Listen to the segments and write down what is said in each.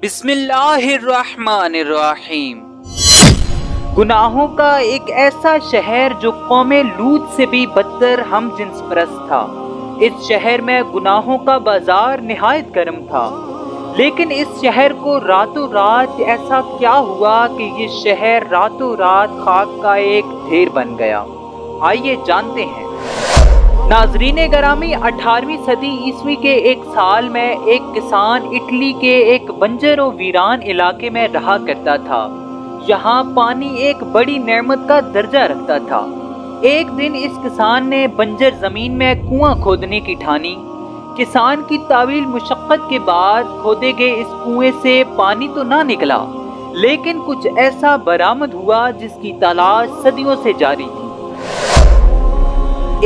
بسم اللہ الرحمن الرحیم۔ گناہوں کا ایک ایسا شہر جو قوم لوط سے بھی بدتر ہم جنس پرست تھا۔ اس شہر میں گناہوں کا بازار نہایت گرم تھا، لیکن اس شہر کو راتوں رات ایسا کیا ہوا کہ یہ شہر راتوں رات خاک کا ایک ڈھیر بن گیا؟ آئیے جانتے ہیں۔ ناظرین گرامی، 18ویں صدی عیسوی کے ایک سال میں ایک کسان اٹلی کے ایک بنجر و ویران علاقے میں رہا کرتا تھا۔ یہاں پانی ایک بڑی نعمت کا درجہ رکھتا تھا۔ ایک دن اس کسان نے بنجر زمین میں کنواں کھودنے کی ٹھانی۔ کسان کی طویل مشقت کے بعد کھودے گئے اس کنویں سے پانی تو نہ نکلا، لیکن کچھ ایسا برآمد ہوا جس کی تلاش صدیوں سے جاری تھی۔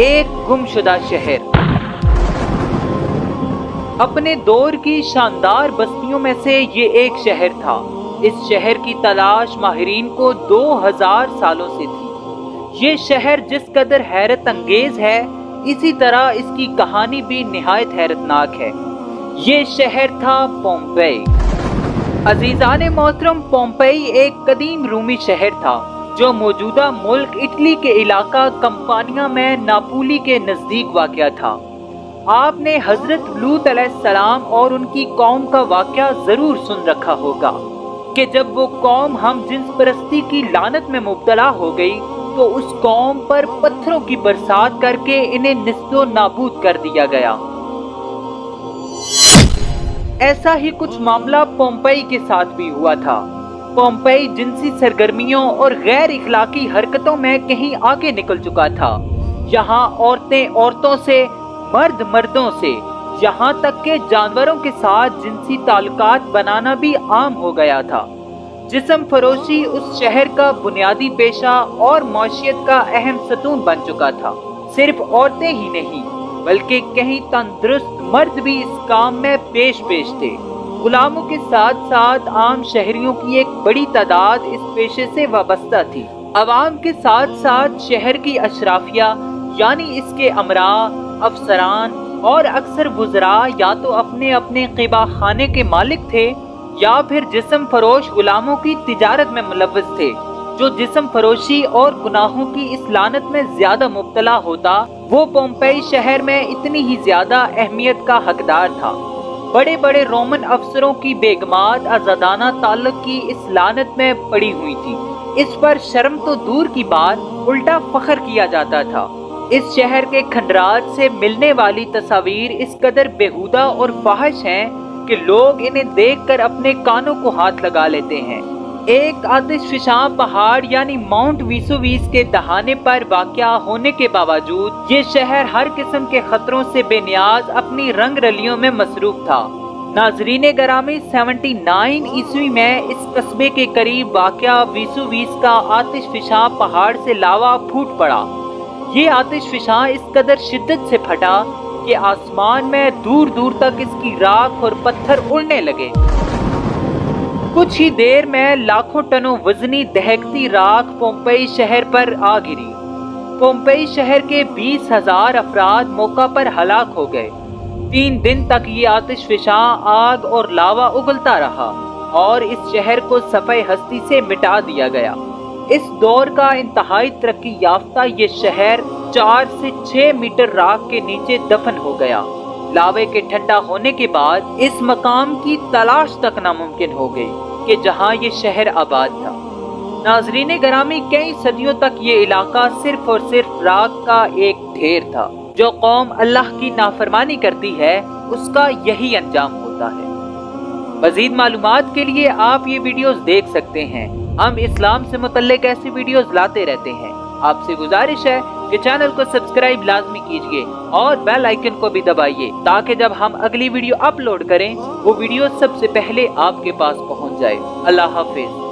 ایک گمشدہ شہر۔ اپنے دور کی شاندار بستیوں میں سے یہ ایک شہر تھا۔ اس شہر کی تلاش ماہرین کو 2000 سالوں سے تھی۔ یہ شہر جس قدر حیرت انگیز ہے، اسی طرح اس کی کہانی بھی نہایت حیرت ناک ہے۔ یہ شہر تھا پومپئی۔ عزیزان محترم، پومپئی ایک قدیم رومی شہر تھا جو موجودہ ملک اٹلی کے علاقہ کمپانیا میں ناپولی کے نزدیک واقع تھا۔ آپ نے حضرت لوط علیہ السلام اور ان کی قوم کا واقعہ ضرور سن رکھا ہوگا کہ جب وہ قوم ہم جنس پرستی کی لعنت میں مبتلا ہو گئی تو اس قوم پر پتھروں کی برسات کر کے انہیں نیست و نابود کر دیا گیا۔ ایسا ہی کچھ معاملہ پومپئی کے ساتھ بھی ہوا تھا۔ پومپئی جنسی سرگرمیوں اور غیر اخلاقی حرکتوں میں کہیں آگے نکل چکا تھا۔ یہاں عورتیں عورتوں سے، مرد مردوں سے، یہاں تک کہ جانوروں کے ساتھ جنسی تعلقات بنانا بھی عام ہو گیا تھا۔ جسم فروشی اس شہر کا بنیادی پیشہ اور معیشت کا اہم ستون بن چکا تھا۔ صرف عورتیں ہی نہیں بلکہ کہیں تندرست مرد بھی اس کام میں پیش تھے۔ غلاموں کے ساتھ ساتھ عام شہریوں کی ایک بڑی تعداد اس پیشے سے وابستہ تھی۔ عوام کے ساتھ ساتھ شہر کی اشرافیہ یعنی اس کے امراء، افسران اور اکثر وزراء یا تو اپنے اپنے قبا خانے کے مالک تھے یا پھر جسم فروش غلاموں کی تجارت میں ملوث تھے۔ جو جسم فروشی اور گناہوں کی اس لعنت میں زیادہ مبتلا ہوتا، وہ پومپئی شہر میں اتنی ہی زیادہ اہمیت کا حقدار تھا۔ بڑے بڑے رومن افسروں کی بیگمات آزادانہ تعلق کی اس لعنت میں پڑی ہوئی تھی۔ اس پر شرم تو دور کی بات، الٹا فخر کیا جاتا تھا۔ اس شہر کے کھنڈرات سے ملنے والی تصاویر اس قدر بیہودہ اور فاحش ہیں کہ لوگ انہیں دیکھ کر اپنے کانوں کو ہاتھ لگا لیتے ہیں۔ ایک آتش فشاں پہاڑ یعنی ماؤنٹ ویسوویس کے دہانے پر واقع ہونے کے باوجود یہ شہر ہر قسم کے خطروں سے بے نیاز اپنی رنگ رلیوں میں مصروف تھا۔ ناظرین گرامی، 79 عیسوی میں اس قصبے کے قریب واقع ویسوویس کا آتش فشاں پہاڑ سے لاوا پھوٹ پڑا۔ یہ آتش فشاں اس قدر شدت سے پھٹا کہ آسمان میں دور دور تک اس کی راکھ اور پتھر اڑنے لگے۔ کچھ ہی دیر میں لاکھوں ٹنوں وزنی دہکتی راکھ پومپئی شہر پر آ گری۔ پومپئی شہر کے 20,000 افراد موقع پر ہلاک ہو گئے۔ 3 دن تک یہ آتش فشاں آگ اور لاوا اگلتا رہا اور اس شہر کو صفحہ ہستی سے مٹا دیا گیا۔ اس دور کا انتہائی ترقی یافتہ یہ شہر 4 سے 6 میٹر راکھ کے نیچے دفن ہو گیا۔ لاوے کے ٹھنڈا ہونے کے بعد اس مقام کی تلاش تک ناممکن ہو گئی کہ جہاں یہ شہر آباد تھا۔ ناظرین گرامی، کئی صدیوں تک یہ علاقہ صرف اور صرف راکھ کا ایک ڈھیر تھا۔ جو قوم اللہ کی نافرمانی کرتی ہے اس کا یہی انجام ہوتا ہے۔ مزید معلومات کے لیے آپ یہ ویڈیوز دیکھ سکتے ہیں۔ ہم اسلام سے متعلق ایسی ویڈیوز لاتے رہتے ہیں۔ آپ سے گزارش ہے کہ چینل کو سبسکرائب لازمی کیجئے اور بیل آئیکن کو بھی دبائیے تاکہ جب ہم اگلی ویڈیو اپلوڈ کریں وہ ویڈیو سب سے پہلے آپ کے پاس پہنچ جائے۔ اللہ حافظ۔